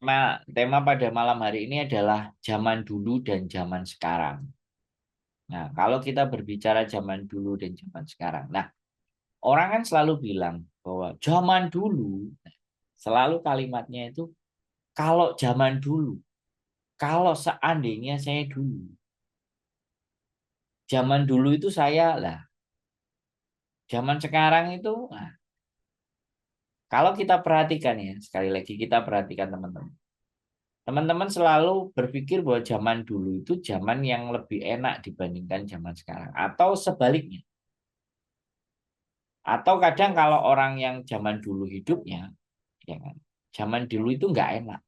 tema pada malam hari ini adalah zaman dulu dan zaman sekarang. Nah, kalau kita berbicara zaman dulu dan zaman sekarang. Nah, orang kan selalu bilang bahwa zaman dulu, selalu kalimatnya itu kalau zaman dulu, kalau seandainya saya dulu. Zaman dulu itu saya lah. Zaman sekarang itu, nah, kalau kita perhatikan ya, sekali lagi kita perhatikan teman-teman. Teman-teman selalu berpikir bahwa zaman dulu itu zaman yang lebih enak dibandingkan zaman sekarang. Atau sebaliknya. Atau kadang kalau orang yang zaman dulu hidupnya, ya kan, zaman dulu itu nggak enak.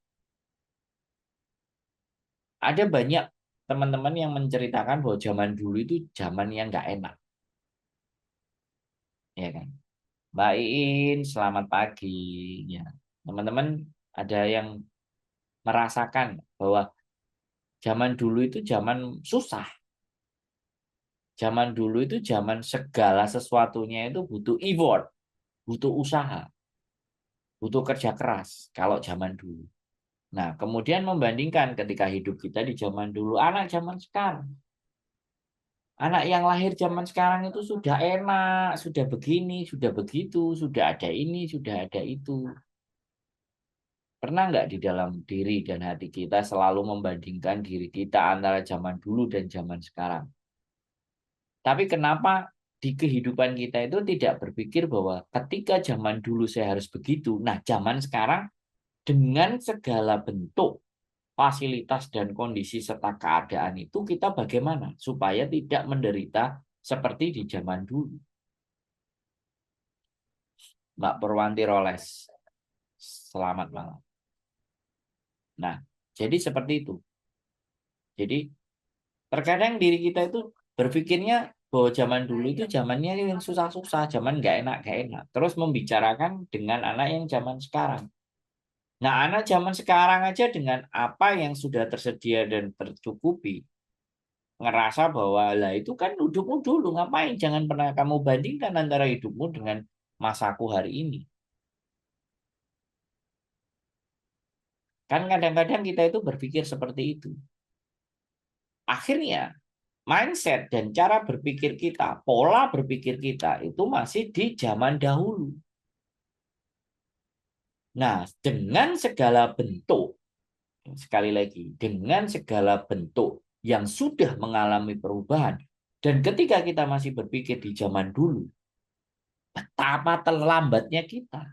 Ada banyak teman-teman yang menceritakan bahwa zaman dulu itu zaman yang nggak enak. Ya kan. Mbak Iin, selamat pagi. Ya. Teman-teman ada yang merasakan bahwa zaman dulu itu zaman susah. Zaman dulu itu zaman segala sesuatunya itu butuh effort, butuh usaha, butuh kerja keras kalau zaman dulu. Nah, kemudian membandingkan ketika hidup kita di zaman dulu, anak zaman sekarang. Anak yang lahir zaman sekarang itu sudah enak, sudah begini, sudah begitu, sudah ada ini, sudah ada itu. Pernah nggak di dalam diri dan hati kita selalu membandingkan diri kita antara zaman dulu dan zaman sekarang? Tapi kenapa di kehidupan kita itu tidak berpikir bahwa ketika zaman dulu saya harus begitu, nah zaman sekarang dengan segala bentuk fasilitas dan kondisi serta keadaan itu kita bagaimana supaya tidak menderita seperti di zaman dulu. Mbak Purwanti Roles, selamat malam. Nah, jadi seperti itu. Jadi terkadang diri kita itu berpikirnya bahwa zaman dulu itu zamannya yang susah-susah, zaman nggak enak. Terus membicarakan dengan anak yang zaman sekarang. Nah, anak zaman sekarang aja dengan apa yang sudah tersedia dan tercukupi, ngerasa bahwa lah itu kan hidupmu dulu, ngapain? Jangan pernah kamu bandingkan antara hidupmu dengan masaku hari ini. Kan kadang-kadang kita itu berpikir seperti itu. Akhirnya mindset dan cara berpikir kita, pola berpikir kita itu masih di zaman dahulu. Nah, dengan segala bentuk, sekali lagi, dengan segala bentuk yang sudah mengalami perubahan, dan ketika kita masih berpikir di zaman dulu, betapa terlambatnya kita,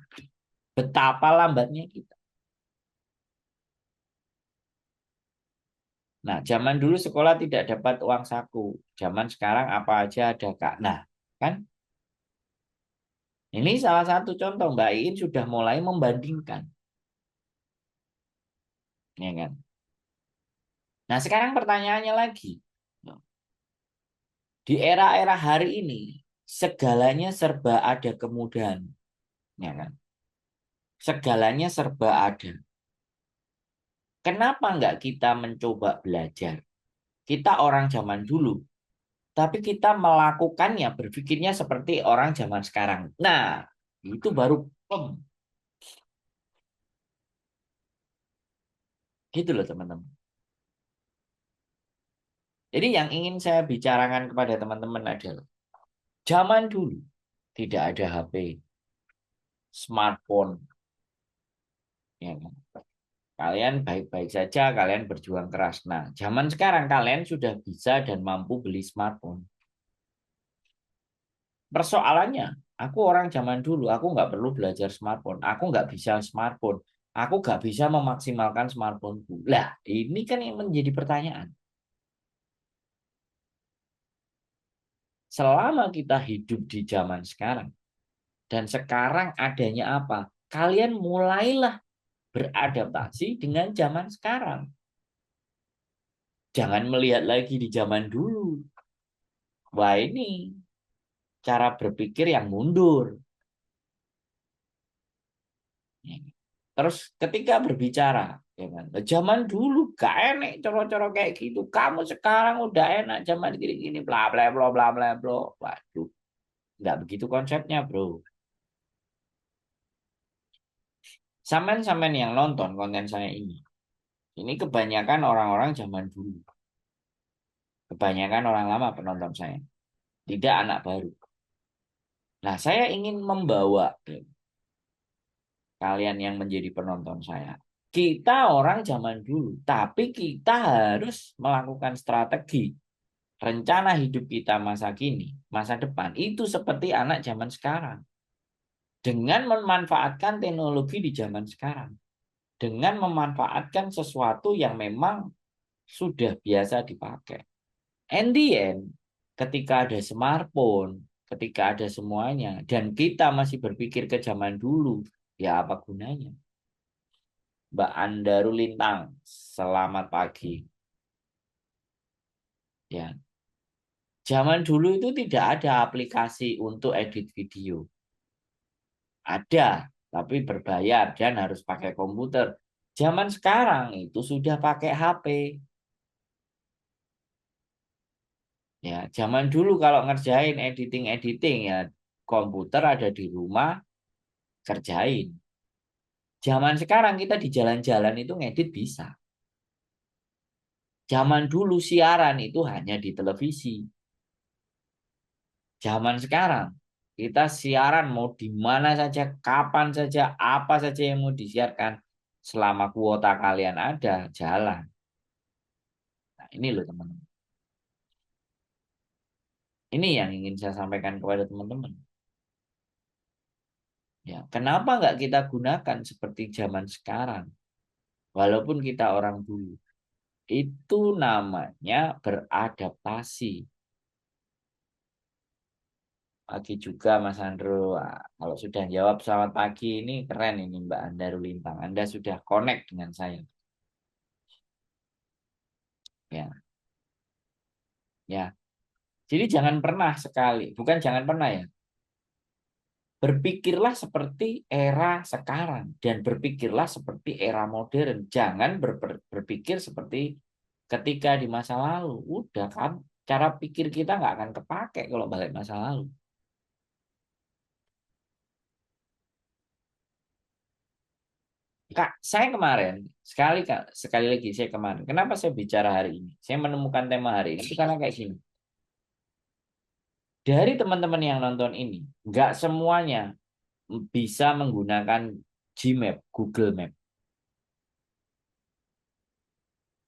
betapa lambatnya kita. Nah, zaman dulu sekolah tidak dapat uang saku, zaman sekarang apa aja ada Kak. Nah, kan ini salah satu contoh Mbak Iin sudah mulai membandingkan, ya kan? Nah, sekarang pertanyaannya lagi. Di era-era hari ini, segalanya serba ada kemudahan, ya kan? Segalanya serba ada. Kenapa nggak kita mencoba belajar? Kita orang zaman dulu, tapi kita melakukannya, berpikirnya seperti orang zaman sekarang. Nah, itu baru gitu loh teman-teman. Jadi yang ingin saya bicarakan kepada teman-teman adalah zaman dulu tidak ada HP, smartphone, ya kan? Kalian baik-baik saja, kalian berjuang keras. Nah, zaman sekarang kalian sudah bisa dan mampu beli smartphone. Persoalannya, aku orang zaman dulu, aku nggak perlu belajar smartphone. Aku nggak bisa smartphone. Aku nggak bisa memaksimalkan smartphone. Lah, ini kan yang menjadi pertanyaan. Selama kita hidup di zaman sekarang, dan sekarang adanya apa? Kalian mulailah beradaptasi dengan zaman sekarang. Jangan melihat lagi di zaman dulu. Wah, ini cara berpikir yang mundur. Terus ketika berbicara, ya kan, zaman dulu gak enak coro-coro kayak gitu. Kamu sekarang udah enak zaman gini-gini, bla bla bla bla bla bla. Waduh, nggak begitu konsepnya, bro. Samen-samen yang nonton konten saya ini kebanyakan orang-orang zaman dulu. Kebanyakan orang lama penonton saya. Tidak anak baru. Nah, saya ingin membawa kalian yang menjadi penonton saya. Kita orang zaman dulu, tapi kita harus melakukan strategi. Rencana hidup kita masa kini, masa depan, itu seperti anak zaman sekarang. Dengan memanfaatkan teknologi di zaman sekarang. Dengan memanfaatkan sesuatu yang memang sudah biasa dipakai. And the end, ketika ada smartphone, ketika ada semuanya, dan kita masih berpikir ke zaman dulu, ya apa gunanya? Mbak Andaru Lintang, selamat pagi. Ya, zaman dulu itu tidak ada aplikasi untuk edit video. Ada, tapi berbayar dan harus pakai komputer. Zaman sekarang itu sudah pakai HP. Ya, zaman dulu kalau ngerjain editing ya komputer ada di rumah kerjain. Zaman sekarang kita di jalan-jalan itu ngedit bisa. Zaman dulu siaran itu hanya di televisi. Zaman sekarang kita siaran mau di mana saja, kapan saja, apa saja yang mau disiarkan selama kuota kalian ada jalan. Nah, ini loh teman-teman. Ini yang ingin saya sampaikan kepada teman-teman. Ya, kenapa nggak kita gunakan seperti zaman sekarang? Walaupun kita orang dulu. Itu namanya beradaptasi. Pagi juga Mas Andro. Wah, kalau sudah jawab selamat pagi ini keren ini Mbak Andaru Lintang. Anda sudah connect dengan saya. Ya, ya. Jadi jangan pernah sekali, bukan jangan pernah ya. Berpikirlah seperti era sekarang dan berpikirlah seperti era modern. Jangan berpikir seperti ketika di masa lalu. Udah kan, cara pikir kita nggak akan kepake kalau balik masa lalu. Kak, saya kemarin sekali lagi saya kemarin. Kenapa saya bicara hari ini? Saya menemukan tema hari ini itu karena kayak gini. Dari teman-teman yang nonton ini, nggak semuanya bisa menggunakan Gmap, Google Map,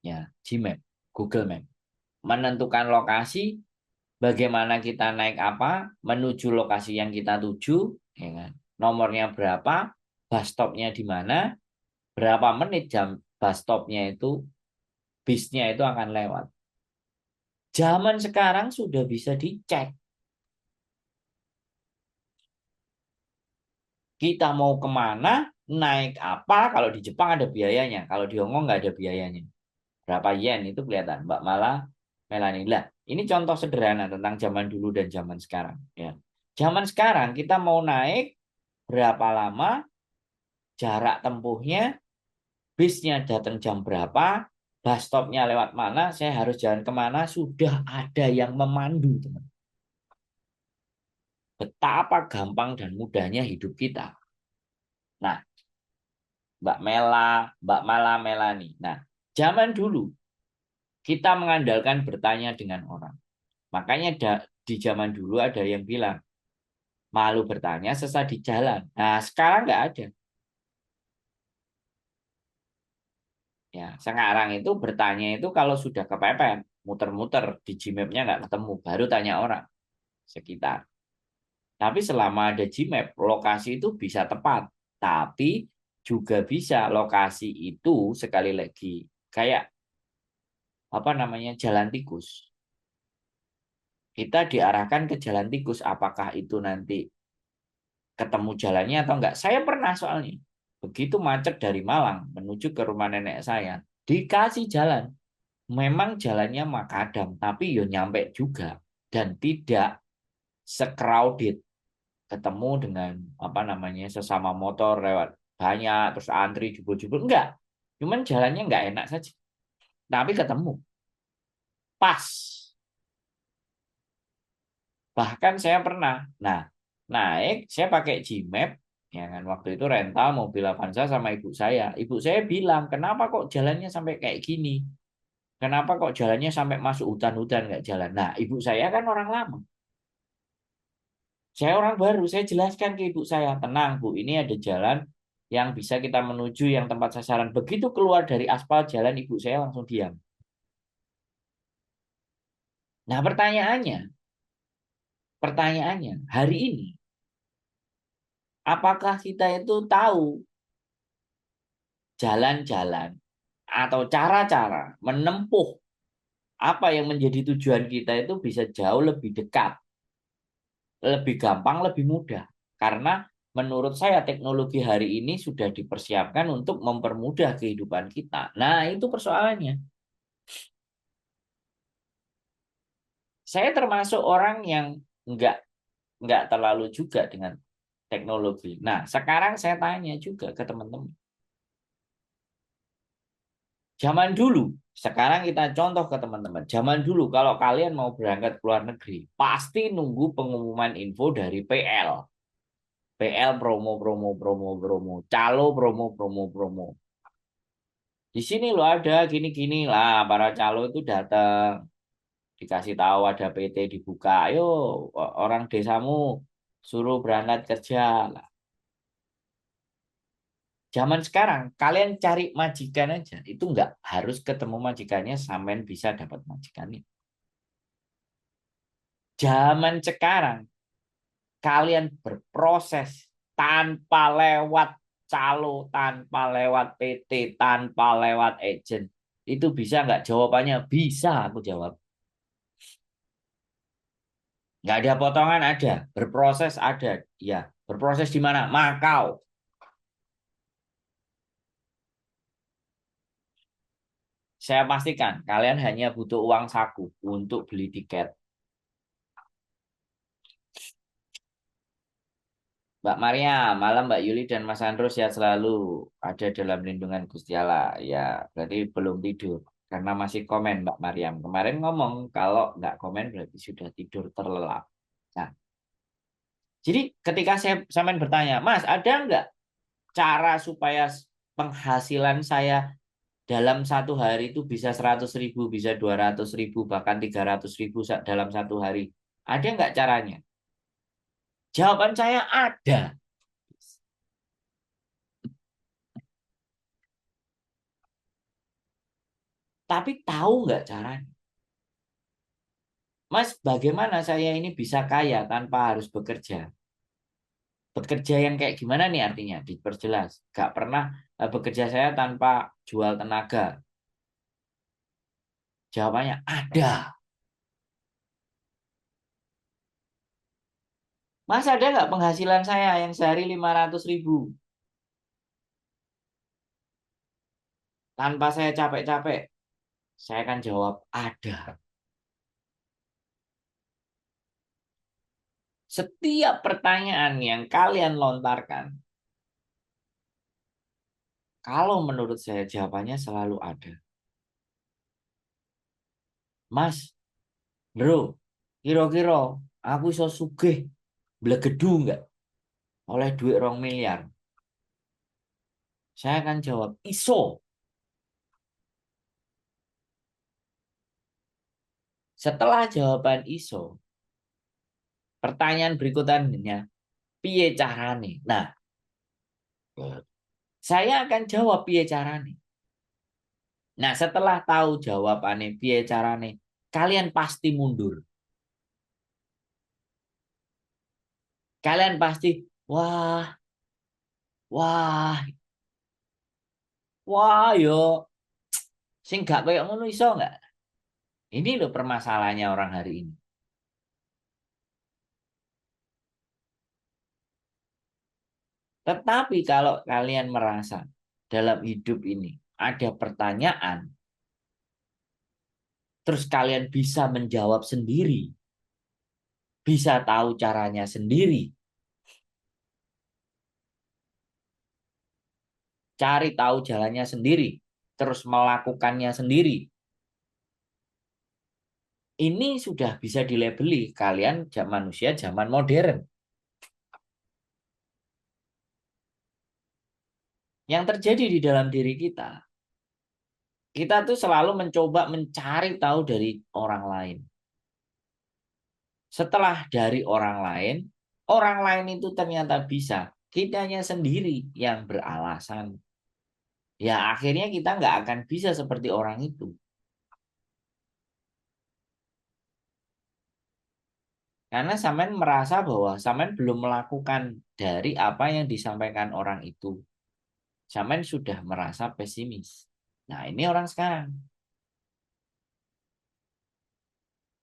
ya, Gmap, Google Map. Menentukan lokasi, bagaimana kita naik apa, menuju lokasi yang kita tuju, ya kan? Nomornya berapa, bus stopnya di mana, berapa menit jam bus stopnya itu, bisnya itu akan lewat. Zaman sekarang sudah bisa dicek. Kita mau kemana, naik apa, kalau di Jepang ada biayanya, kalau di Hongkong nggak ada biayanya. Berapa yen itu kelihatan, Mbak Mala, Melani. Lah, ini contoh sederhana tentang zaman dulu dan zaman sekarang. Ya. Zaman sekarang kita mau naik berapa lama, jarak tempuhnya, bisnya datang jam berapa, bus stopnya lewat mana, saya harus jalan kemana, sudah ada yang memandu, teman. Betapa gampang dan mudahnya hidup kita. Nah, Mbak Mela, Mbak Mala Melani. Nah, zaman dulu kita mengandalkan bertanya dengan orang. Makanya di zaman dulu ada yang bilang, malu bertanya sesat di jalan. Nah, sekarang nggak ada. Ya, sekarang itu bertanya itu kalau sudah kepepet, muter-muter di Gmap-nya nggak ketemu, baru tanya orang sekitar. Tapi selama ada Gmap, lokasi itu bisa tepat. Tapi juga bisa lokasi itu sekali lagi kayak apa namanya jalan tikus. Kita diarahkan ke jalan tikus. Apakah itu nanti ketemu jalannya atau enggak? Saya pernah soalnya. Begitu macet dari Malang menuju ke rumah nenek saya. Dikasih jalan. Memang jalannya makadam. Tapi yo nyampe juga. Dan tidak se-crowded. Ketemu dengan apa namanya sesama motor lewat banyak. Terus antri jubul-jubul. Enggak. Cuman jalannya enggak enak saja. Tapi ketemu. Pas. Bahkan saya pernah. Nah, naik saya pakai Gmap. Ya kan, waktu itu rental mobil Avanza sama ibu saya. Ibu saya bilang, kenapa kok jalannya sampai kayak gini? Kenapa kok jalannya sampai masuk hutan-hutan nggak jalan? Nah, ibu saya kan orang lama. Saya orang baru, saya jelaskan ke ibu saya, tenang Bu, ini ada jalan yang bisa kita menuju yang tempat sasaran. Begitu keluar dari aspal jalan, ibu saya langsung diam. Nah, pertanyaannya, hari ini, apakah kita itu tahu jalan-jalan atau cara-cara menempuh apa yang menjadi tujuan kita itu bisa jauh lebih dekat, lebih gampang, lebih mudah. Karena menurut saya teknologi hari ini sudah dipersiapkan untuk mempermudah kehidupan kita. Nah, itu persoalannya. Saya termasuk orang yang nggak nggak terlalu juga dengan teknologi. Nah, sekarang saya tanya juga ke teman-teman. Zaman dulu, sekarang kita contoh ke teman-teman. Zaman dulu kalau kalian mau berangkat ke luar negeri, pasti nunggu pengumuman info dari PL. PL promo promo promo promo, calo promo promo promo. Di sini lo ada gini-gini lah, para calo itu datang, dikasih tahu ada PT dibuka. Ayo orang desamu suruh berangkat kerja lah. Zaman sekarang kalian cari majikan aja, itu nggak harus ketemu majikannya sampean bisa dapat majikannya. Zaman sekarang kalian berproses tanpa lewat calo, tanpa lewat PT, tanpa lewat agent. Itu bisa nggak jawabannya? Bisa, aku jawab. Nggak ada potongan, ada. Berproses, ada. Ya, berproses di mana? Makau. Saya pastikan kalian hanya butuh uang saku untuk beli tiket. Mbak Maria, malam Mbak Yuli dan Mas Andro sehat selalu. Ada dalam lindungan Gusti Allah. Ya, berarti belum tidur. Karena masih komen Mbak Mariam. Kemarin ngomong kalau nggak komen berarti sudah tidur terlelap. Nah, jadi ketika saya sampean bertanya, Mas, ada nggak cara supaya penghasilan saya dalam satu hari itu bisa 100.000, bisa 200.000, bahkan 300.000 dalam satu hari? Ada nggak caranya? Jawaban saya ada. Tapi tahu nggak caranya? Mas, bagaimana saya ini bisa kaya tanpa harus bekerja? Bekerja yang kayak gimana nih artinya? Diperjelas. Gak pernah bekerja saya tanpa jual tenaga. Jawabannya ada. Mas, ada nggak penghasilan saya yang sehari 500.000? Tanpa saya capek-capek? Saya akan jawab ada. Setiap pertanyaan yang kalian lontarkan, kalau menurut saya jawabannya selalu ada. Mas, bro, kira-kira aku iso sugih blegedu nggak oleh duit 2 miliar? Saya akan jawab, iso. Setelah jawaban iso, pertanyaan berikutnya, piye carane? Nah, saya akan jawab piye carane. Nah, setelah tahu jawabannya piye carane, kalian pasti mundur. Kalian pasti, wah, wah, wah, yo, sing gak kayak ngono iso nggak? Ini loh permasalahannya orang hari ini. Tetapi kalau kalian merasa dalam hidup ini ada pertanyaan, terus kalian bisa menjawab sendiri, bisa tahu caranya sendiri, cari tahu jalannya sendiri, terus melakukannya sendiri. Ini sudah bisa dilabeli kalian manusia zaman modern. Yang terjadi di dalam diri kita tuh selalu mencoba mencari tahu dari orang lain. Setelah dari orang lain itu ternyata bisa. Kitanya sendiri yang beralasan. Ya akhirnya kita nggak akan bisa seperti orang itu. Karena sampean merasa bahwa sampean belum melakukan dari apa yang disampaikan orang itu. Sampean sudah merasa pesimis. Nah ini orang sekarang.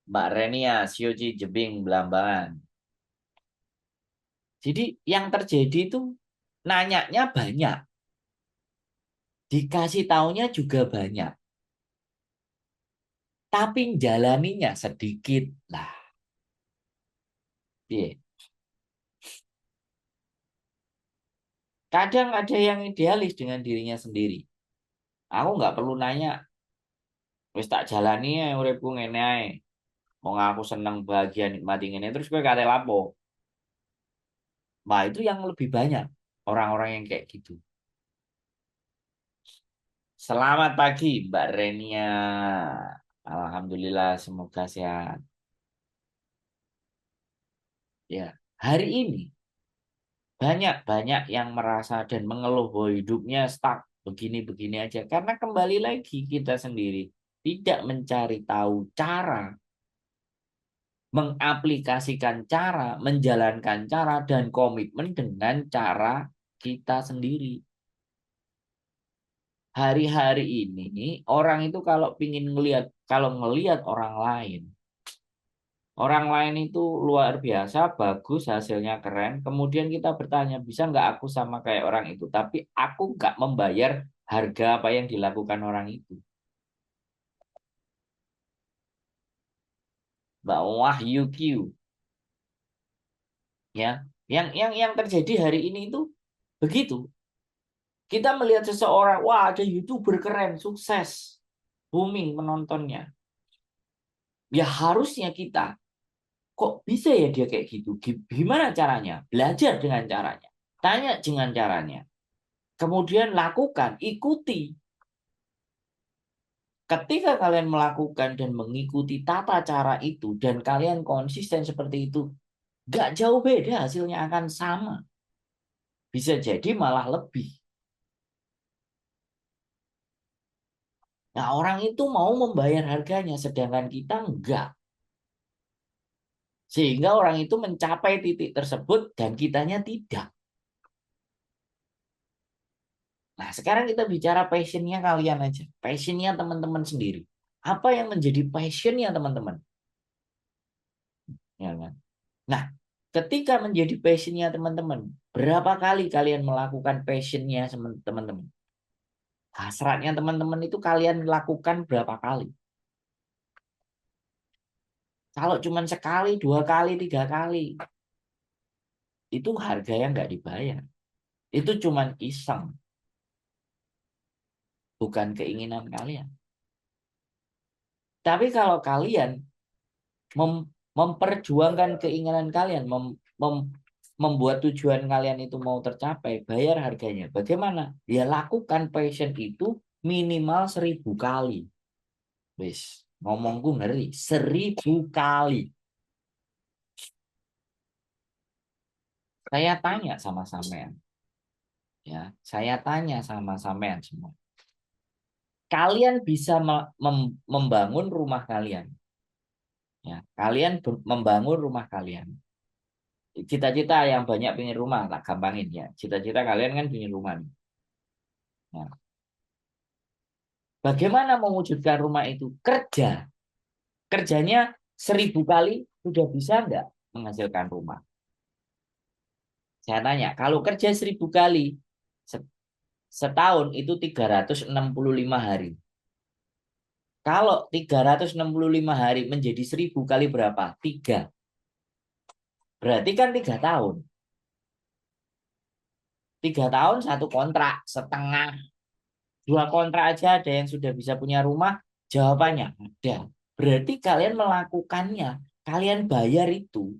Mbak Renia, Sioji Jebing, Belambangan. Jadi yang terjadi itu nanyanya banyak. Dikasih taunya juga banyak. Tapi jalaninya sedikit lah. Piye? Kadang ada yang idealis dengan dirinya sendiri. Aku nggak perlu nanya, wis tak jalani ya uripku ngene ae. Wong aku seneng bahagia nikmati ngene terus kowe kate lapo. Nah, itu yang lebih banyak orang-orang yang kayak gitu. Selamat pagi Mbak Renia. Alhamdulillah semoga sehat. Ya, hari ini banyak-banyak yang merasa dan mengeluh bahwa hidupnya stuck begini-begini aja. Karena kembali lagi kita sendiri tidak mencari tahu cara, mengaplikasikan cara, menjalankan cara, dan komitmen dengan cara kita sendiri. Hari-hari ini orang itu kalau pingin ngelihat, kalau ngelihat orang lain itu luar biasa, bagus, hasilnya keren. Kemudian kita bertanya, bisa nggak aku sama kayak orang itu? Tapi aku nggak membayar harga apa yang dilakukan orang itu. Mbak Wahyu Q, ya, yang terjadi hari ini itu begitu. Kita melihat seseorang, wah ada YouTuber keren, sukses, booming penontonnya. Ya harusnya kita, kok bisa ya dia kayak gitu? Gimana caranya? Belajar dengan caranya. Tanya dengan caranya. Kemudian lakukan, ikuti. Ketika kalian melakukan dan mengikuti tata cara itu dan kalian konsisten seperti itu, gak jauh beda hasilnya akan sama. Bisa jadi malah lebih. Nah, orang itu mau membayar harganya, sedangkan kita enggak. Sehingga orang itu mencapai titik tersebut dan kitanya tidak. Nah, sekarang kita bicara passionnya kalian aja. Passionnya teman-teman sendiri. Apa yang menjadi passionnya teman-teman? Ya kan? Nah, ketika menjadi passionnya teman-teman, berapa kali kalian melakukan passionnya teman-teman? Hasratnya teman-teman itu kalian lakukan berapa kali? Kalau cuma sekali, dua kali, tiga kali, itu harga yang nggak dibayar. Itu cuma iseng, bukan keinginan kalian. Tapi kalau kalian memperjuangkan keinginan kalian, membuat tujuan kalian itu mau tercapai, bayar harganya. Bagaimana? Ya lakukan passion itu minimal 1.000 kali. Wis, ngomongku ngeri, 1.000 kali. Saya tanya sama sampean, ya, saya tanya sama sampean semua. Kalian bisa membangun rumah kalian, ya. Kalian membangun rumah kalian. Cita-cita yang banyak pengen rumah, tak gampangin ya. Cita-cita kalian kan pengen rumah nih. Nah, bagaimana mewujudkan rumah itu? Kerja. Kerjanya 1.000 kali sudah bisa nggak menghasilkan rumah? Saya tanya, kalau kerja 1.000 kali, setahun itu 365 hari. Kalau 365 hari menjadi 1.000 kali berapa? 3. Berarti kan 3 tahun. 3 tahun satu kontrak, setengah. 2 kontrak aja ada yang sudah bisa punya rumah? Jawabannya ada. Berarti kalian melakukannya. Kalian bayar itu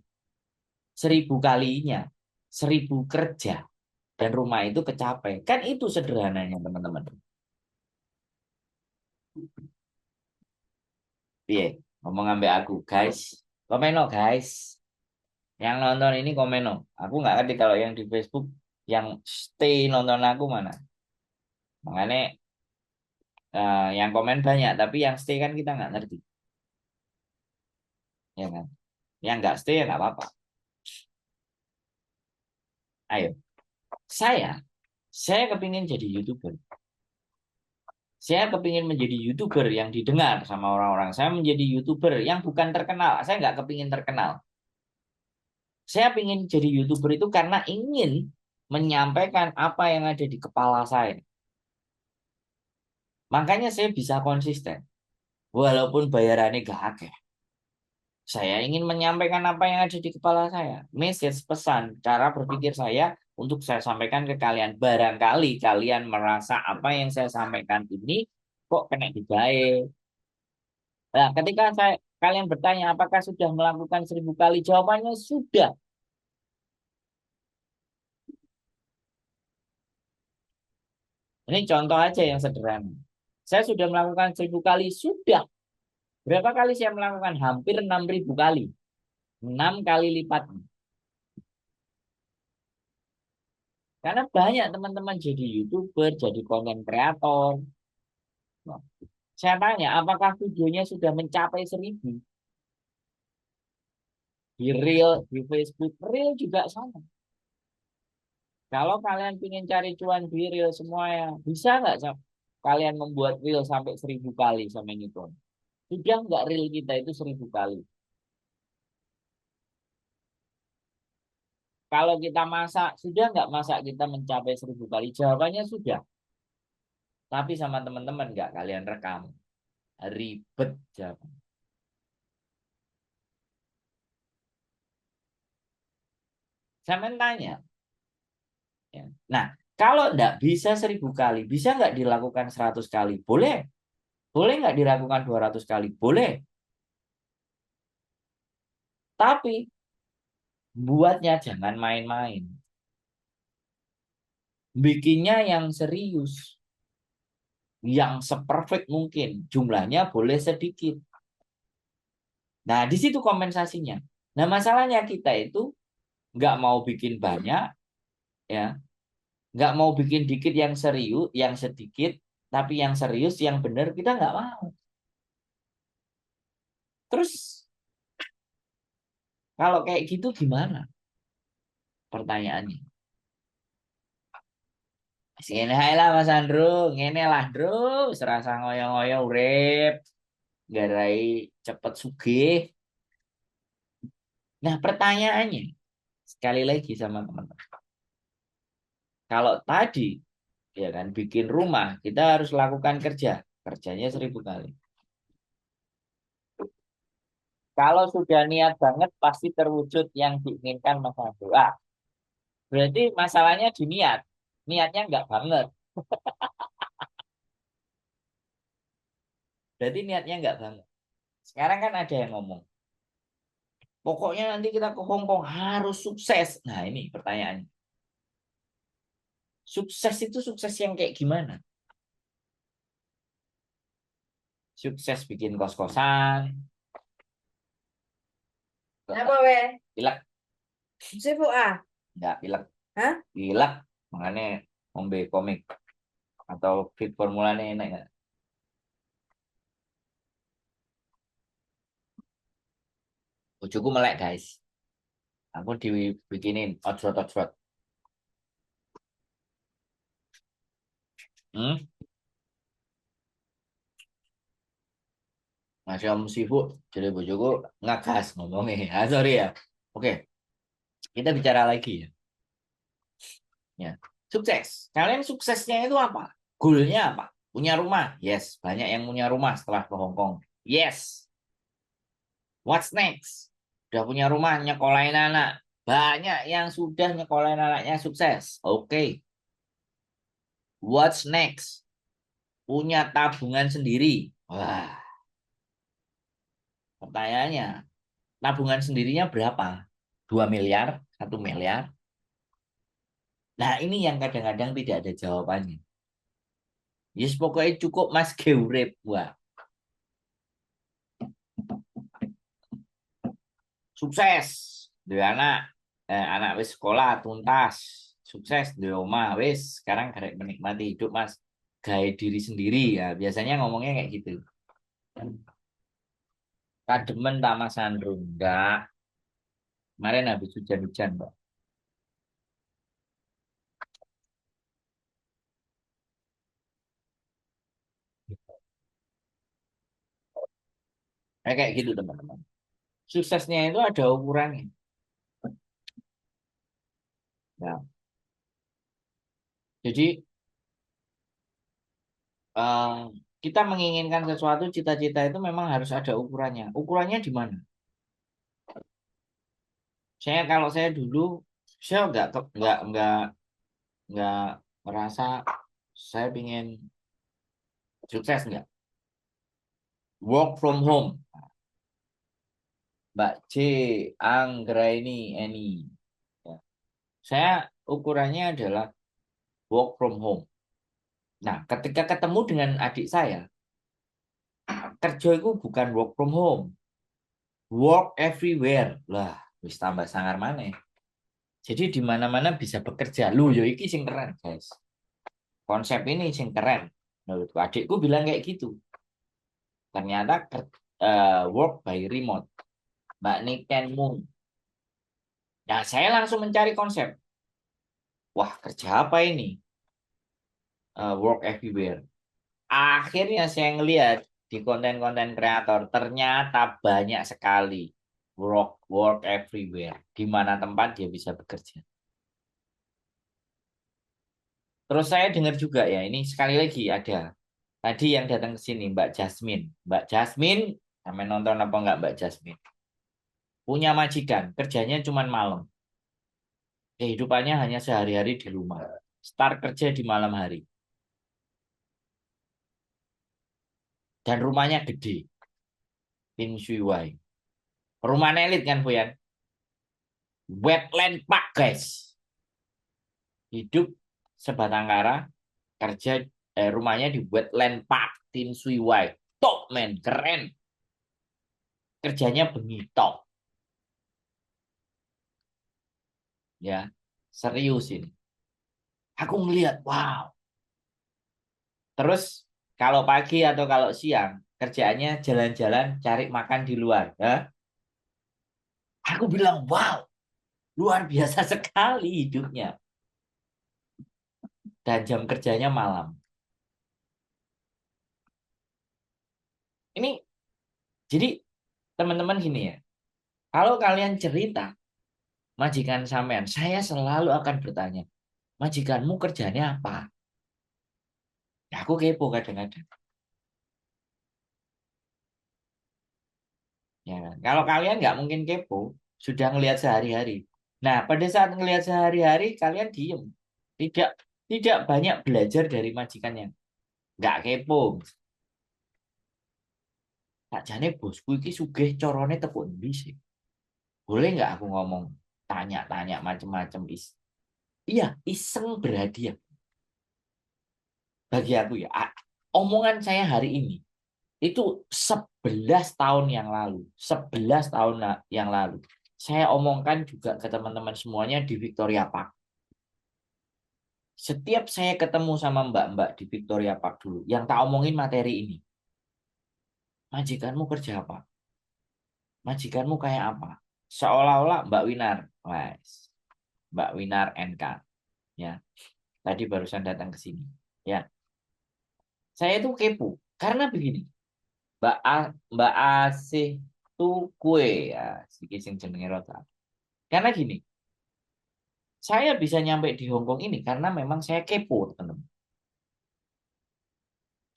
1.000 kalinya. 1.000 kerja. dan rumah itu kecapai. Kan itu sederhananya, teman-teman. Iya, ngomong ambek aku, guys. Komen no, guys. Yang nonton ini komen no. Aku nggak ngerti kalau yang di Facebook yang stay nonton aku mana. Makanya yang komen banyak, tapi yang stay kan kita nggak ngerti, ya kan? Yang nggak stay ya nggak apa-apa. Ayo, saya, saya kepingin jadi YouTuber. Saya kepingin menjadi YouTuber yang didengar sama orang-orang. Saya menjadi YouTuber yang bukan terkenal. Saya nggak kepingin terkenal. Saya ingin jadi YouTuber itu karena ingin menyampaikan apa yang ada di kepala saya. Makanya saya bisa konsisten. Walaupun bayarannya gak akeh. Saya ingin menyampaikan apa yang ada di kepala saya. Message, pesan, cara berpikir saya untuk saya sampaikan ke kalian. Barangkali kalian merasa apa yang saya sampaikan ini kok kena digawe. Nah, ketika kalian bertanya apakah sudah melakukan 1000 kali, jawabannya sudah. Ini contoh aja yang sederhana. Saya sudah melakukan 1000 kali, sudah. Berapa kali saya melakukan? Hampir 6000 kali. 6 kali lipat. Karena banyak teman-teman jadi YouTuber, jadi konten kreator. Nah, saya tanya, apakah videonya sudah mencapai 1000? Di Reel, di Facebook, Reel juga sama. Kalau kalian ingin cari cuan di Reel semuanya, bisa nggak kalian membuat Reel sampai 1000 kali sama Newton? Sudah nggak Reel kita itu 1000 kali? Kalau kita masak, sudah nggak masak kita mencapai 1000 kali? Jawabannya sudah. Tapi sama teman-teman nggak kalian rekam. Ribet jawaban. Saya tanya. Ya. Nah, kalau nggak bisa 1000 kali, bisa nggak dilakukan 100 kali? Boleh. Boleh nggak dilakukan 200 kali? Boleh. Tapi buatnya jangan main-main. Bikinnya yang serius. Yang seperfect mungkin. Jumlahnya boleh sedikit. Nah, di situ kompensasinya. Nah, masalahnya kita itu nggak mau bikin banyak, ya, nggak mau bikin dikit yang serius, yang sedikit, tapi yang serius, yang benar kita nggak mau. Terus kalau kayak gitu gimana? Pertanyaannya. Sini hai lah Mas Andro, ngene lah Andro, serasa ngoyo-ngoyo urip, garai cepet sugih. Nah pertanyaannya, sekali lagi sama teman-teman. Kalau tadi, ya kan, bikin rumah, kita harus lakukan kerja. Kerjanya 1000 kali. Kalau sudah niat banget, pasti terwujud yang diinginkan Mas Andro. Berarti masalahnya di niat. Niatnya nggak banget. Berarti niatnya nggak banget. Sekarang kan ada yang ngomong, pokoknya nanti kita ke Hong Kong harus sukses. Nah ini pertanyaannya. Sukses itu sukses yang kayak gimana? Sukses bikin kos-kosan. Apa we? Pilek. Sibuk ah? Nggak pilek. Hah? Pilek. Makanya ngombe komik. Atau fit formulanya enak nggak? Bojoku melek guys. Aku dibikinin ojrot-ojrot. Hmm? Masih om sibuk. Jadi bojoku ngagas ngomongnya. Sorry ya. Oke. Kita bicara lagi ya. Ya. Sukses. Kalian suksesnya itu apa? Goalnya apa? Punya rumah? Yes. Banyak yang punya rumah setelah ke Hong Kong. Yes. What's next? Udah punya rumah, nyekolahin anak. Banyak yang sudah nyekolahin anaknya sukses. Oke. What's next? Punya tabungan sendiri. Wah, pertanyaannya, tabungan sendirinya berapa? 2 miliar? 1 miliar? Nah, ini yang kadang-kadang tidak ada jawabannya. Yes, pokoknya cukup Mas Geurep. Wah, sukses. Dua anak. Anak wis sekolah tuntas. Sukses di omah wis. Sekarang karek menikmati hidup Mas. Gaya diri sendiri ya. Biasanya ngomongnya kayak gitu. Kademen tak Mas Andro? Enggak. Kemarin habis hujan-hujan, Mbak. Kayak gitu teman-teman. Suksesnya itu ada ukurannya. Ya. Jadi eh, kita menginginkan sesuatu, cita-cita itu memang harus ada ukurannya. Ukurannya di mana? Kalau saya dulu, saya nggak merasa saya ingin sukses nggak. Work from home, Mbak C, Anggraini, Eni. Ya. Saya ukurannya adalah work from home. Nah, ketika ketemu dengan adik saya, kerja itu bukan work from home, work everywhere. Lah, wis tambah sangar mana? Jadi di mana-mana bisa bekerja. Lu yo iki sing keren, guys. Konsep ini sing keren. Menurutku adikku bilang kayak gitu. Ternyata work by remote. Mbak Niken Moon. Nah, saya langsung mencari konsep. Wah, kerja apa ini? Work everywhere. Akhirnya saya ngelihat di konten-konten kreator ternyata banyak sekali work everywhere. Di mana tempat dia bisa bekerja. Terus saya dengar juga ya, ini sekali lagi ada. Tadi yang datang ke sini Mbak Jasmine. Mbak Jasmine, sampai nonton apa enggak Mbak Jasmine? Punya majikan, kerjanya cuma malam. Kehidupannya hanya sehari-hari di rumah. Start kerja di malam hari. Dan rumahnya gede. Tin Shui Wai. Rumahnya elit kan, Bu Yan? Wetland Park, guys. Hidup sebatang kara, kerja rumahnya di Wetland Park, Tin Shui Wai. Top, men. Keren. Kerjanya bengitok. Ya, serius ini. Aku ngelihat, wow. Terus kalau pagi atau kalau siang kerjaannya jalan-jalan cari makan di luar. Ya. Aku bilang, wow, luar biasa sekali hidupnya. Dan jam kerjanya malam. Ini jadi teman-teman gini ya. Kalau kalian cerita majikan sampean, saya selalu akan bertanya, majikanmu kerjanya apa? Ya, aku kepo kadang-kadang. Ya kan? Kalau kalian nggak mungkin kepo, sudah ngelihat sehari-hari. Nah, pada saat ngelihat sehari-hari, kalian diem. Tidak tidak banyak belajar dari majikannya. Nggak kepo. Sakjane bosku iki sugih carane tepuk endi sih? Boleh nggak aku ngomong? Tanya-tanya macem-macem iya, iseng berhadiah. Bagi aku ya, omongan saya hari ini itu 11 tahun yang lalu. 11 tahun yang lalu. Saya omongkan juga ke teman-teman semuanya di Victoria Park. Setiap saya ketemu sama mbak-mbak di Victoria Park dulu, yang tak omongin materi ini. Majikanmu kerja apa? Majikanmu kayak apa? Seolah-olah Mbak Winar. Wes. Mbak Winar NK. Ya, tadi barusan datang ke sini. Ya, saya itu kepo. Karena begini, Mbak Asih tuh kue ya, sedikit sing jenenge rota. Karena gini, saya bisa nyampe di Hong Kong ini karena memang saya kepo, teman-teman.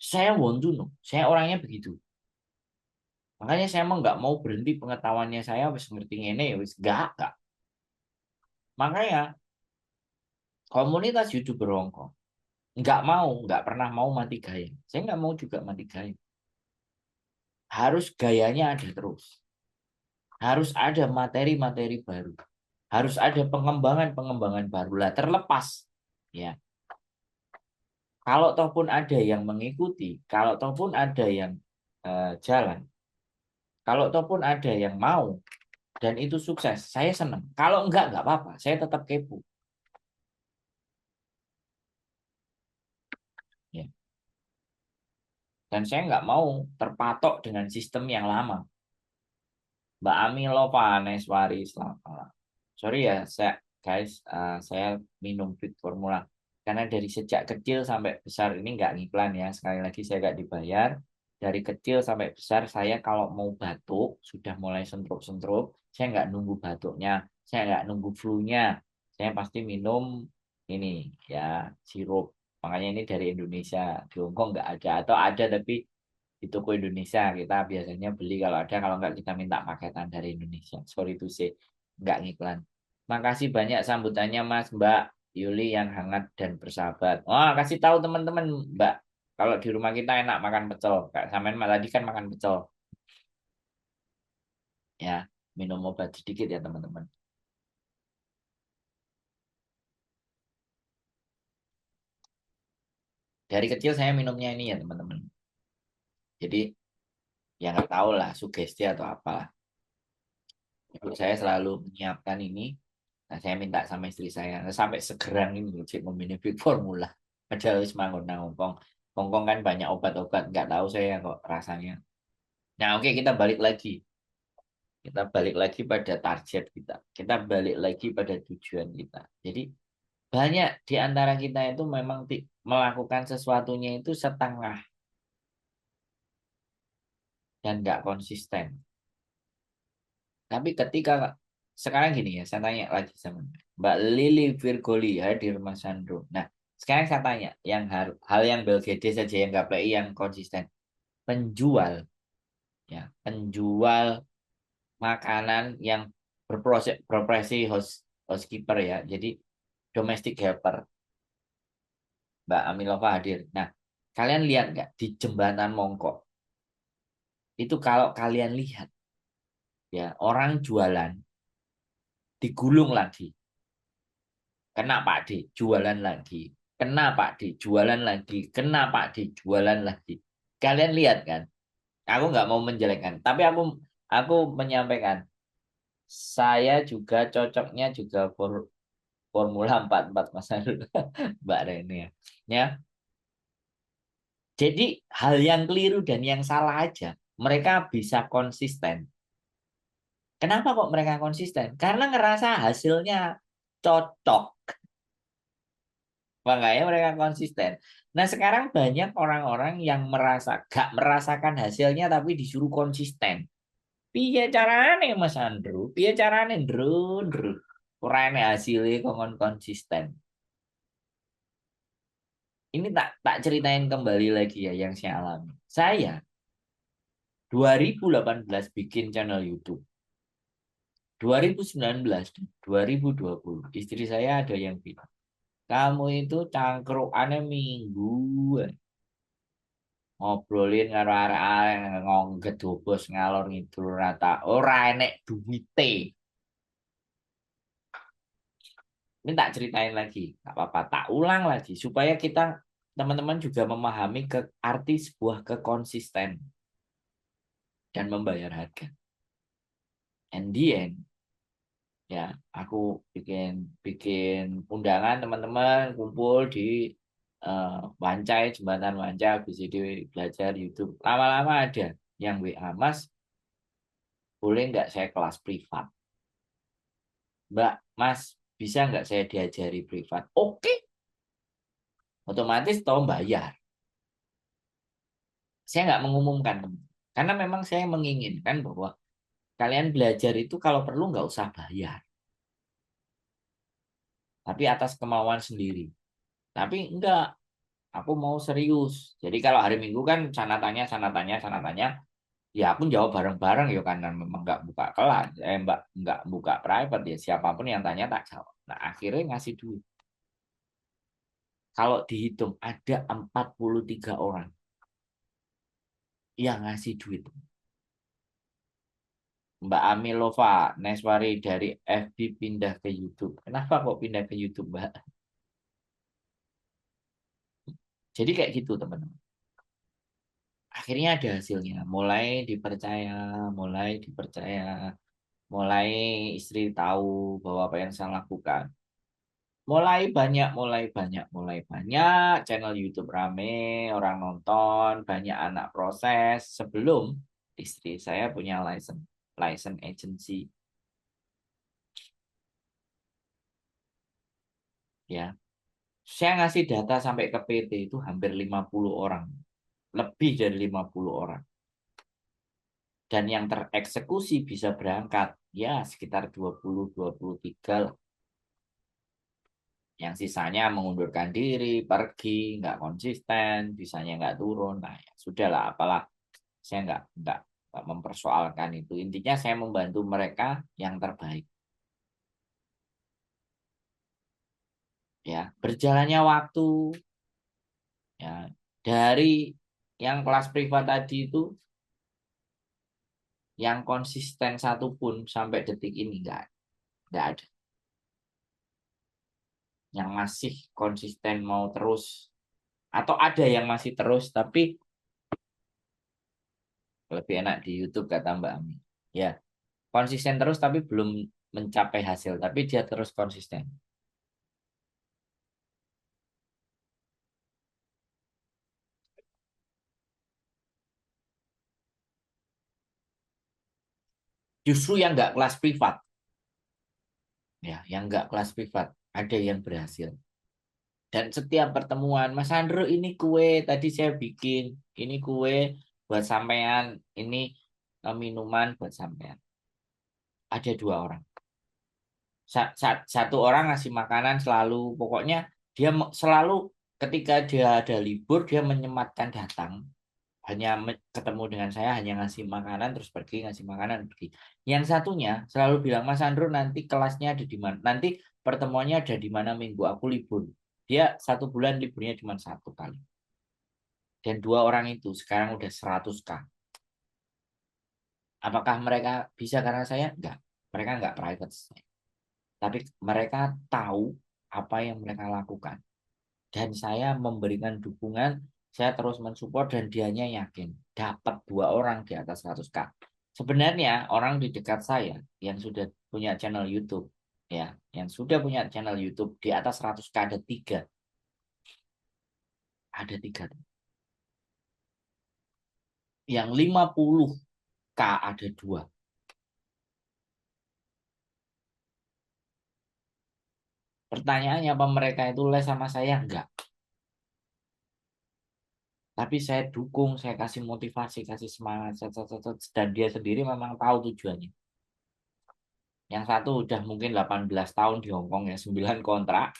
Saya want to know. Saya orangnya begitu. Makanya saya emang nggak mau berhenti pengetahuannya saya wis ngerti ngene ya wis gak. Makanya komunitas YouTuber Hong Kong nggak pernah mau mati gaya. Saya nggak mau juga mati gaya. Harus gayanya ada terus. Harus ada materi-materi baru. Harus ada pengembangan-pengembangan baru lah. Terlepas. Ya, kalau toh pun ada yang mengikuti, kalau toh pun ada yang jalan, kalau toh pun ada yang mau dan itu sukses, saya senang. Kalau enggak apa-apa, saya tetap kepo. Ya. Dan saya nggak mau terpatok dengan sistem yang lama. Mbak Ami Lovaneswari, selamat malam. Sorry ya, saya minum Fit Formula karena dari sejak kecil sampai besar ini nggak ngiklan ya. Sekali lagi saya nggak dibayar. Dari kecil sampai besar saya kalau mau batuk sudah mulai sentrup-sentrup, saya nggak nunggu batuknya, saya nggak nunggu flu-nya, saya pasti minum ini ya sirup. Makanya ini dari Indonesia, di Hongkong nggak ada atau ada tapi di toko Indonesia kita biasanya beli kalau ada, kalau nggak kita minta paketan dari Indonesia. Sorry to say, nggak ngiklan. Makasih banyak sambutannya Mas Mbak Yuli yang hangat dan bersahabat. Wah, kasih tahu teman-teman Mbak, kalau di rumah kita enak makan pecel. Kayak sampean tadi kan makan pecel. Ya, minum obat sedikit ya teman-teman. Dari kecil saya minumnya ini ya teman-teman. Jadi ya nggak tahu lah sugesti atau apalah. Ibu saya selalu menyiapkan ini. Nah, saya minta sama istri saya. Nah, sampai segerang ini cik memilih Big Formula. Padahal wis manggon nang Hongkong. Hongkong kan banyak obat-obat. Nggak tahu saya kok rasanya. Nah oke kita balik lagi. Kita balik lagi pada target kita. Kita balik lagi pada tujuan kita. Jadi banyak di antara kita itu memang melakukan sesuatunya itu setengah dan nggak konsisten. Tapi ketika sekarang gini ya, saya tanya lagi sama Mbak Lili Virgoli hadir Mas Sandro. Nah, sekarang saya tanya, yang hal yang Bill Gates saja yang nggak play yang konsisten, penjual ya, penjual makanan yang berprofesi housekeeper ya. Jadi domestic helper, Mbak Amilova hadir. Nah, kalian lihat nggak di jembatan Mongkok? Itu kalau kalian lihat ya, orang jualan digulung lagi. Kena Pak D, jualan lagi. Kena Pak D, jualan lagi. Kena Pak D, jualan lagi. Kalian lihat kan? Aku nggak mau menjelekkan, tapi aku menyampaikan. Saya juga cocoknya juga Formula 44 Mas Arul. Mbak Reni ya. Ya, jadi hal yang keliru dan yang salah aja, mereka bisa konsisten. Kenapa kok mereka konsisten? Karena ngerasa hasilnya cocok. Makanya mereka konsisten. Nah sekarang banyak orang-orang yang gak merasakan hasilnya tapi disuruh konsisten. Piye carane Mas Andrew? Piye carane Ndru? Kurang hasilnya kok konsisten. Ini tak tak ceritain kembali lagi ya yang saya alami. Saya 2018 bikin channel YouTube. 2019, 2020 istri saya ada yang bilang, kamu itu cangkruannya minggu ngobrolin karo arek-arek ngedobos ngalor ngidul rata ora enek duwite. Ini tak ceritain lagi, nggak apa-apa, tak ulang lagi supaya kita teman-teman juga memahami ke arti sebuah kekonsisten dan membayar harga. And the end ya, aku bikin bikin undangan teman-teman kumpul di Wancai, jembatan Wancai, habis itu belajar YouTube. Lama-lama ada yang WA, Mas, boleh nggak saya kelas privat? Mbak, Mas, bisa nggak saya diajari privat? Oke, otomatis tahu bayar. Saya nggak mengumumkan, karena memang saya menginginkan bahwa kalian belajar itu kalau perlu nggak usah bayar, tapi atas kemauan sendiri. Tapi enggak, aku mau serius. Jadi kalau hari Minggu kan sana tanya, ya aku jawab bareng-bareng ya karena memang nggak buka kelas, mbak nggak buka private ya siapapun yang tanya tak jawab. Nah akhirnya ngasih duit. Kalau dihitung ada 43 orang yang ngasih duit. Mbak Amilova Neswari dari FB pindah ke YouTube. Kenapa kok pindah ke YouTube, Mbak? Jadi kayak gitu teman-teman. Akhirnya ada hasilnya, mulai dipercaya, mulai istri tahu bahwa apa yang saya lakukan. Mulai banyak channel YouTube rame, orang nonton, banyak anak proses sebelum istri saya punya license license agency ya. Saya ngasih data sampai ke PT itu hampir 50 orang, lebih dari 50 orang. Dan yang tereksekusi bisa berangkat ya sekitar 20-23 lah. Yang sisanya mengundurkan diri, pergi, nggak konsisten, bisanya nggak turun. Nah, ya sudahlah, apalah saya nggak mempersoalkan itu. Intinya saya membantu mereka yang terbaik. Ya, berjalannya waktu ya dari yang kelas privat tadi itu yang konsisten satupun sampai detik ini nggak ada. Yang masih konsisten mau terus atau ada yang masih terus tapi lebih enak di YouTube kata Mbak Ami. Ya, konsisten terus tapi belum mencapai hasil, tapi dia terus konsisten. Justru yang nggak kelas privat, ya, yang nggak kelas privat, ada yang berhasil. Dan setiap pertemuan, Mas Andro ini kue tadi saya bikin, ini kue buat sampean, ini minuman buat sampean. Ada 2 orang. Satu orang ngasih makanan selalu, pokoknya dia selalu ketika dia ada libur dia menyematkan datang hanya ketemu dengan saya hanya ngasih makanan terus pergi ngasih makanan pergi. Yang satunya selalu bilang Mas Andro nanti kelasnya ada di mana nanti pertemuannya ada di mana minggu aku libur. Dia 1 bulan liburnya cuma 1 kali dan 2 orang itu sekarang udah 100K. Apakah mereka bisa karena saya? Enggak, mereka enggak private tapi mereka tahu apa yang mereka lakukan dan saya memberikan dukungan, saya terus mensupport dan dianya yakin dapat 2 orang di atas 100K. Sebenarnya orang di dekat saya yang sudah punya channel YouTube ya, yang sudah punya channel YouTube di atas 100K ada tiga. Yang 50K ada 2. Pertanyaannya apa mereka itu les sama saya? Enggak. Tapi saya dukung, saya kasih motivasi, kasih semangat, dan dia sendiri memang tahu tujuannya. Yang satu udah mungkin 18 tahun di Hong Kong ya, 9 kontrak.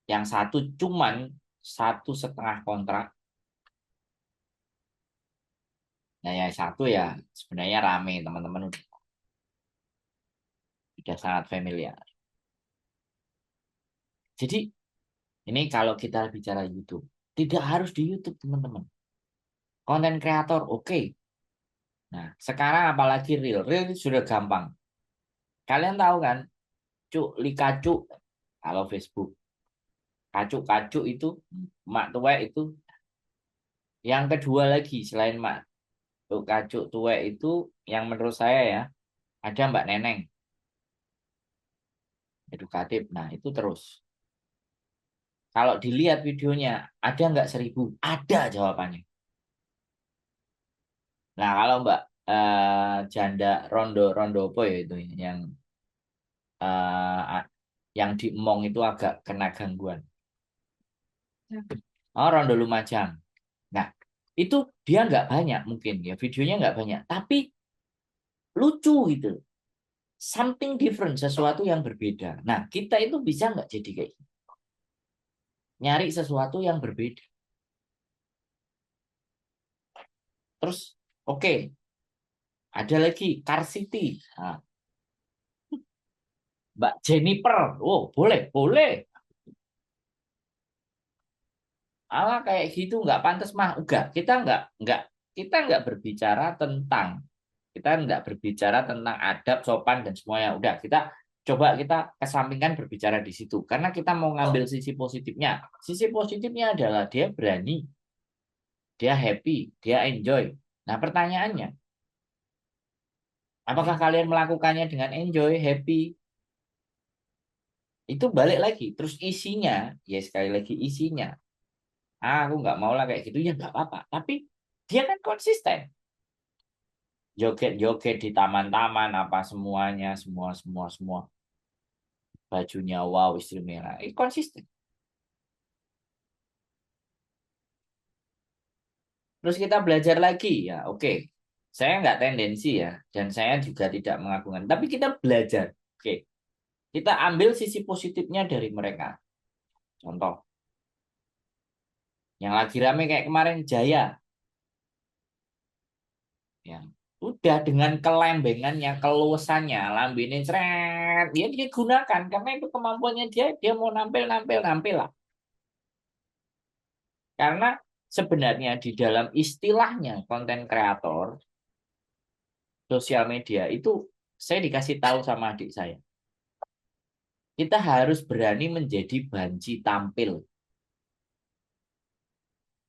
Yang satu cuman 1,5 kontrak. Nah yang satu ya sebenarnya rame teman-teman udah sangat familiar. Jadi ini kalau kita bicara YouTube, tidak harus di YouTube teman-teman. Konten kreator oke. Nah sekarang apalagi Reel itu sudah gampang. Kalian tahu kan, Cuk Likacu kalau Facebook. Kacuk-kacuk itu, mak tuwek itu. Yang kedua lagi selain mak kacuk tuwek itu, yang menurut saya ya, ada Mbak Neneng, edukatif. Nah itu terus. Kalau dilihat videonya, ada nggak 1.000? Ada jawabannya. Nah kalau Mbak janda rondo rondo apa ya itu ya, eh, yang di Emong itu agak kena gangguan. Oh Rondo Lumajang. Nah itu dia nggak banyak mungkin ya videonya nggak banyak, tapi lucu gitu. Something different, sesuatu yang berbeda. Nah, kita itu bisa nggak jadi kayak gitu? Nyari sesuatu yang berbeda. Terus, oke, ada lagi Car City. Nah, Mbak Jennifer, oh boleh, boleh. Ala kayak gitu nggak pantas mah. Enggak, kita nggak berbicara tentang, kita nggak berbicara tentang adab, sopan dan semuanya. Udah, kita Coba kita kesampingkan berbicara di situ. Karena kita mau ngambil sisi positifnya. Sisi positifnya adalah dia berani, dia happy, dia enjoy. Nah pertanyaannya, apakah kalian melakukannya dengan enjoy, happy? Itu balik lagi. Terus isinya, ya sekali lagi isinya. Aku nggak mau lah kayak gitu, ya nggak apa-apa. Tapi dia kan konsisten. Joget-joget di taman-taman, apa semuanya, semua. Bajunya wow, istri merah. Konsisten. Terus kita belajar lagi, ya oke. Saya nggak tendensi ya, dan saya juga tidak mengagungkan. Tapi kita belajar. Oke, kita ambil sisi positifnya dari mereka. Contoh, yang lagi rame kayak kemarin Jaya. Ya, udah dengan kelembengannya, keluasannya, lambene cret, dia gunakan karena itu kemampuannya dia mau nampil lah. Karena sebenarnya di dalam istilahnya konten kreator sosial media itu saya dikasih tahu sama adik saya. Kita harus berani menjadi banci tampil.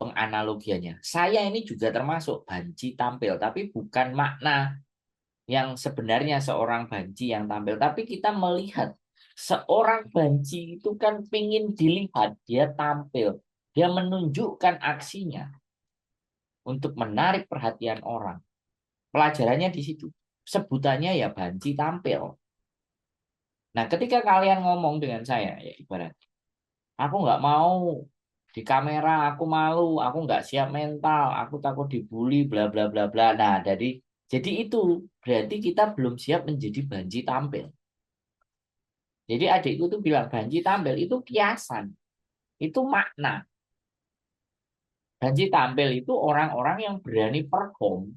Penganalogiannya. Saya ini juga termasuk banci tampil, tapi bukan makna yang sebenarnya seorang banci yang tampil, tapi kita melihat seorang banci itu kan pingin dilihat, dia tampil, dia menunjukkan aksinya untuk menarik perhatian orang. Pelajarannya di situ. Sebutannya ya banci tampil. Nah, ketika kalian ngomong dengan saya, ya ibarat, aku nggak mau di kamera, aku malu, aku nggak siap mental, aku takut dibully, bla bla bla bla. Nah, jadi itu berarti kita belum siap menjadi banci tampil. Jadi adikku tuh bilang banci tampil itu kiasan, itu makna. Banci tampil itu orang-orang yang berani perform,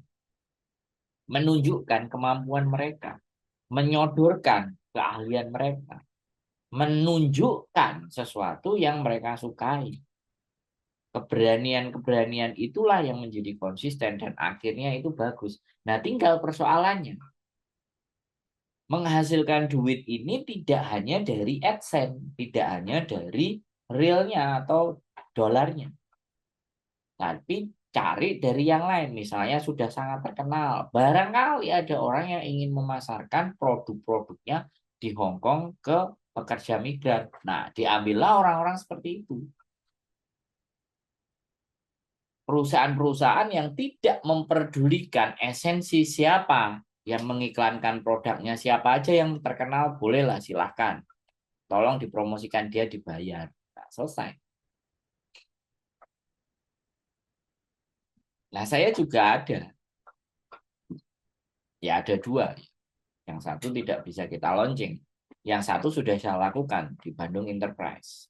menunjukkan kemampuan mereka, menyodorkan keahlian mereka, menunjukkan sesuatu yang mereka sukai. Keberanian-keberanian itulah yang menjadi konsisten dan akhirnya itu bagus. Nah, tinggal persoalannya. Menghasilkan duit ini tidak hanya dari AdSense, tidak hanya dari realnya atau dolarnya. Tapi cari dari yang lain. Misalnya sudah sangat terkenal. Barangkali ada orang yang ingin memasarkan produk-produknya di Hong Kong ke pekerja migran. Nah, diambillah orang-orang seperti itu. Perusahaan-perusahaan yang tidak memperdulikan esensi siapa yang mengiklankan produknya, siapa aja yang terkenal, bolehlah silahkan. Tolong dipromosikan, dia dibayar. Nah, selesai. Nah, saya juga ada. Ya, ada dua. Yang satu tidak bisa kita launching. Yang satu sudah saya lakukan di Bandung Enterprise.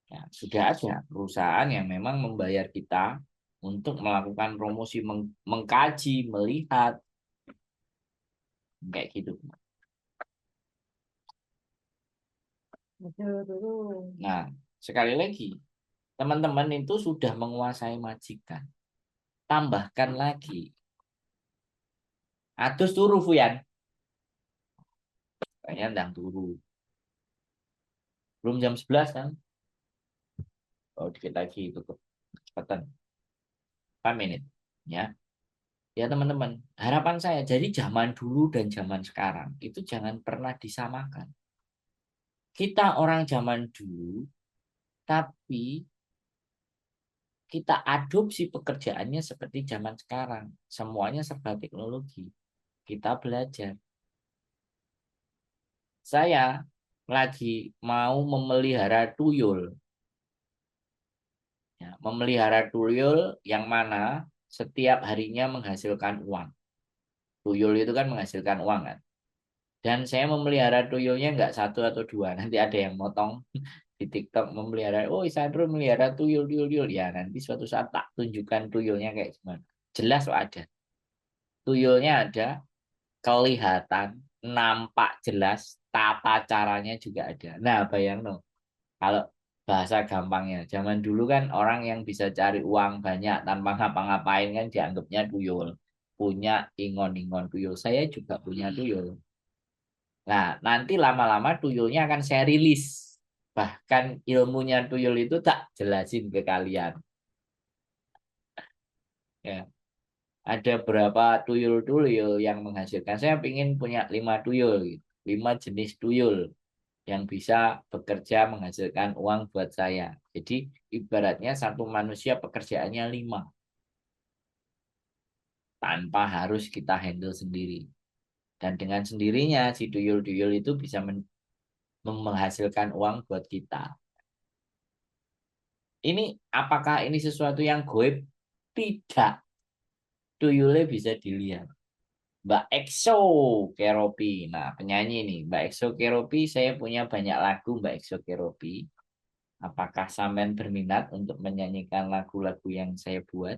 Ya, sudah ada perusahaan yang memang membayar kita untuk melakukan promosi, mengkaji, melihat, kayak gitu. Nah, sekali lagi, teman-teman itu sudah menguasai majikan. Tambahkan lagi. Atus turu, Fuyan. Kayaknya ndang turu. Belum jam 11 kan? Oh, dikit lagi tutup. Cepetan. 5 menit. Ya. Ya teman-teman, harapan saya, jadi zaman dulu dan zaman sekarang itu jangan pernah disamakan. Kita orang zaman dulu, tapi kita adopsi pekerjaannya seperti zaman sekarang. Semuanya serba teknologi. Kita belajar. Saya lagi mau memelihara tuyul. Ya, memelihara tuyul yang mana setiap harinya menghasilkan uang. Tuyul itu kan menghasilkan uang kan. Dan saya memelihara tuyulnya nggak satu atau dua. Nanti ada yang motong di TikTok memelihara. Oh, Isandro melihara tuyul, tuyul, tuyul. Ya, nanti suatu saat tak tunjukkan tuyulnya kayak gimana. Jelas kok ada. Tuyulnya ada, kelihatan, nampak jelas, tata caranya juga ada. Nah, bayang no. Kalau bahasa gampangnya, zaman dulu kan orang yang bisa cari uang banyak tanpa ngapa-ngapain kan dianggapnya tuyul. punya ingon-ingon tuyul. Saya juga punya tuyul. Nah, nanti lama-lama tuyulnya akan saya rilis. Bahkan ilmunya tuyul itu tak jelasin ke kalian. Ya, ada berapa tuyul-tuyul yang menghasilkan. Saya ingin punya 5 tuyul, gitu. 5 jenis tuyul yang bisa bekerja menghasilkan uang buat saya. Jadi ibaratnya satu manusia pekerjaannya 5 tanpa harus kita handle sendiri. Dan dengan sendirinya si tuyul-tuyul itu bisa menghasilkan uang buat kita. Ini apakah ini sesuatu yang goib? Tidak. Tuyulnya bisa dilihat. Mbak Exo Keropi. Nah, penyanyi nih. Mbak Exo Keropi, saya punya banyak lagu Mbak Exo Keropi. Apakah sampean berminat untuk menyanyikan lagu-lagu yang saya buat?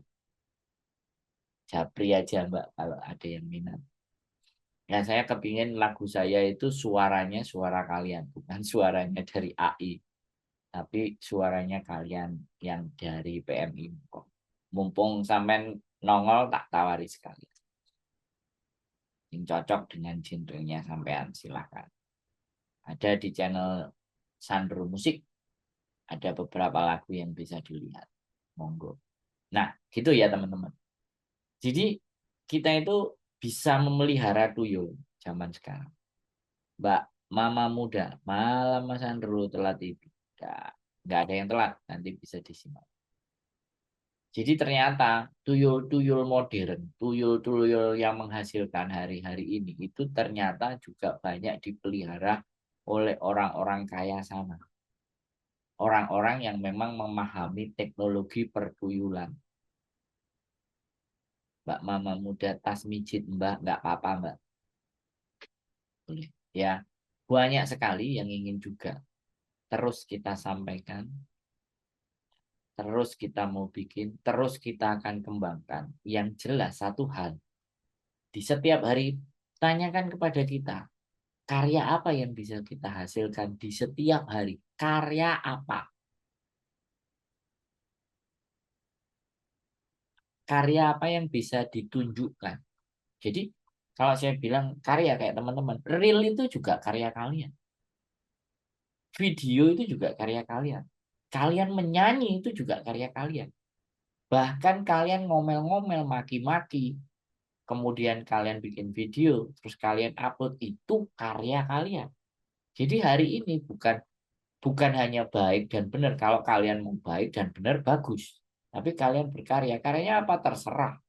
Japri aja Mbak kalau ada yang minat. Ya saya kepingin lagu saya itu suaranya suara kalian, bukan suaranya dari AI, tapi suaranya kalian yang dari PMI kok. Mumpung sampean nongol tak tawari sekali. Yang cocok dengan genrenya sampean silahkan. Ada di channel Sandro Musik, ada beberapa lagu yang bisa dilihat. Monggo. Nah, gitu ya teman-teman. Jadi kita itu bisa memelihara tuyul zaman sekarang. Mbak Mama Muda, malam Mas Andrew telat itu. Nggak ada yang telat, nanti bisa disimak. Jadi ternyata tuyul-tuyul modern, tuyul-tuyul yang menghasilkan hari-hari ini itu ternyata juga banyak dipelihara oleh orang-orang kaya sana. Orang-orang yang memang memahami teknologi pertuyulan. Mbak Mama Muda tas mijit Mbak, nggak apa-apa Mbak. Boleh. Ya, banyak sekali yang ingin juga terus kita sampaikan, terus kita mau bikin, terus kita akan kembangkan. Yang jelas satu hal, di setiap hari tanyakan kepada kita, karya apa yang bisa kita hasilkan di setiap hari? Karya apa? Karya apa yang bisa ditunjukkan? Jadi kalau saya bilang karya kayak teman-teman, real itu juga karya kalian. Video itu juga karya kalian. Kalian menyanyi itu juga karya kalian. Bahkan kalian ngomel-ngomel, maki-maki, kemudian kalian bikin video, terus kalian upload itu karya kalian. Jadi hari ini bukan bukan hanya baik dan benar. Kalau kalian mau baik dan benar bagus. Tapi kalian berkarya, karyanya apa terserah.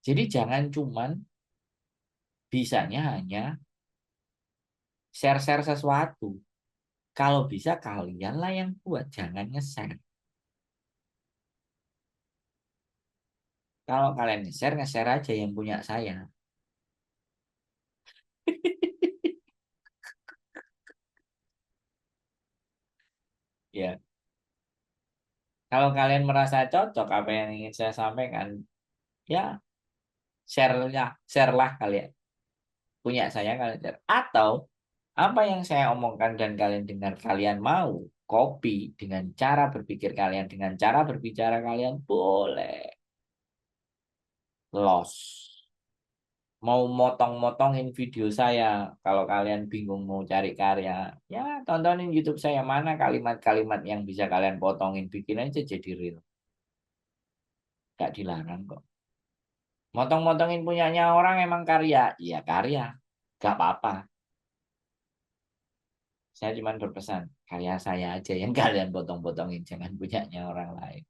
Jadi jangan cuman bisanya hanya share-share sesuatu. Kalau bisa kalianlah yang buat, jangan nge-share. Kalau kalian nge-share, nge-share aja yang punya saya. Ya, kalau kalian merasa cocok apa yang ingin saya sampaikan, ya share-nya, share-lah kalian. Punya saya kalian share. Atau apa yang saya omongkan dan kalian dengar, kalian mau copy dengan cara berpikir kalian, dengan cara berbicara kalian, boleh. Los. Mau motong-motongin video saya, kalau kalian bingung mau cari karya, ya tontonin YouTube saya, mana kalimat-kalimat yang bisa kalian potongin, bikin aja jadi real. Gak dilarang kok. Motong-motongin punyanya orang emang karya, iya karya, gak apa-apa. Saya cuma berpesan, karya saya aja yang kalian potong-potongin, jangan punyanya orang lain.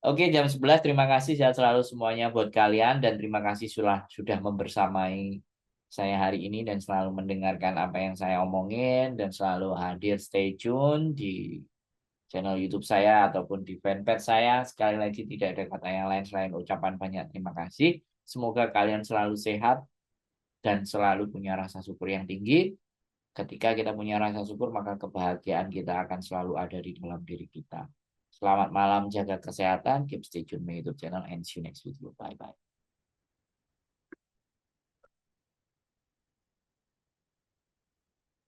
Oke, jam 11. Terima kasih sehat selalu semuanya buat kalian dan terima kasih sudah membersamai saya hari ini dan selalu mendengarkan apa yang saya omongin dan selalu hadir stay tune di channel YouTube saya ataupun di fanpage saya. Sekali lagi tidak ada kata yang lain selain ucapan banyak terima kasih. Semoga kalian selalu sehat dan selalu punya rasa syukur yang tinggi. Ketika kita punya rasa syukur, maka kebahagiaan kita akan selalu ada di dalam diri kita. Selamat malam, jaga kesehatan, keep stay tune my YouTube channel, and see you next video. Bye-bye.